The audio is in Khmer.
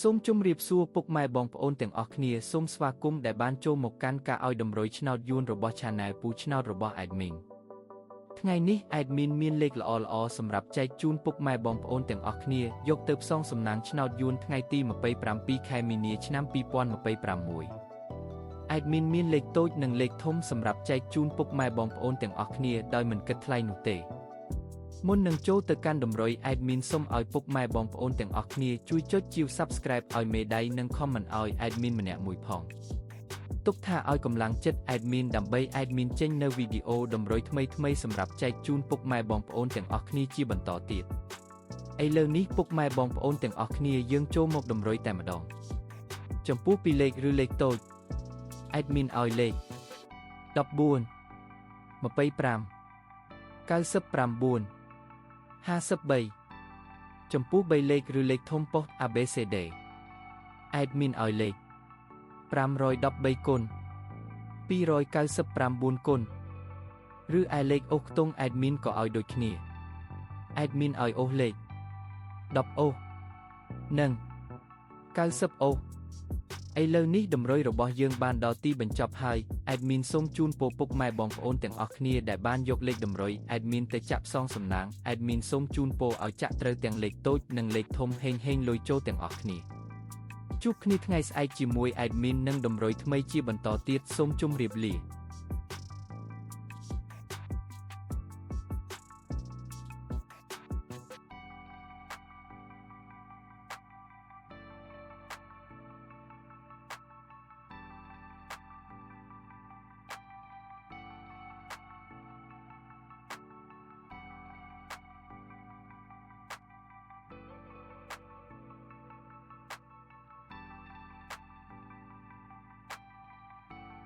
សូមជម្រាបសួរពុកម៉ែបងប្អូនទាំងអស់គ្នាសូមស្វាគមន៍ដែលបានចូលមកកាន់ការឲ្យតម្រុយឆ្នោតយួនរបស់ Channel ពូឆ្នោតរបស់ Admin ថ្ងៃនេះ Admin មានលេខល្អៗសម្រាប់ចែកជូនពុកម៉ែបងប្អូនទាំងអស់គ្នាយកទៅផ្សងសំណាងឆ្នោតយួនថ្ងៃទី27 ខែមីនាឆ្នាំ2026 Admin មានលេខតូចនិងលេខធំសម្រាប់ចែកជូនពុកម៉ែបងប្អូនទាំងអស់គ្នាដោយមិនគិតថ្លៃនោះទេមុននឹងចូលទៅកាន់តម្រុយ Admin សូមឲ្យពុកម៉ែបងប្អូនទាំងអស់គ្នាជួយចុចជាវ Subscribe ឲ្យមេដៃនិង Comment ឲ្យ Admin ម្នាក់មួយផងទុកថាឲ្យកម្លាំងចិត្ត Admin ដើម្បី Admin ចេញនៅវីដេអូតម្រុយថ្មីៗសម្រាប់ចែកជូនពុកម៉ែបងប្អូនទាំងអស់គ្នាជាបន្តទៀតឥឡូវនេះពុកម៉ែបងប្អូនទាំងអស់គ្នាយើងចូលមកតម្រុយតែម្ដងចំពោះពីលេខឬលេខតូច Admin ឲ្យលេខ14 25 99 53ចំពោះ3លេខឬលេខធំប៉ុស ABCD Admin ឲ្យលេខ513គុណ299គុណឬឯលេខអូសខ្ទង់ Admin ក៏ឲ្យដូចគ្នា Admin ឲ្យអូសលេខ10អូសនិង90អូសឥឡូវនេះតម្រុយរបស់យើងបានដល់ទីបញ្ចប់ហើយ Admin សូមជូនពរពុកម៉ែបងប្អូនទាំងអស់គ្នាដែលបានយកលេខតម្រុយ Admin ទៅចាក់ផ្សងសំណាង Admin សូមជូនពរឲ្យចាក់ត្រូវទាំងលេខតូចនិងលេខធំហេងលុយចូលទាំងអស់គ្នាជួបគ្នាថ្ងៃស្អែកជាមួយ Admin និងតម្រុយថ្មីជាបន្តទៀតសូមជម្រាបលា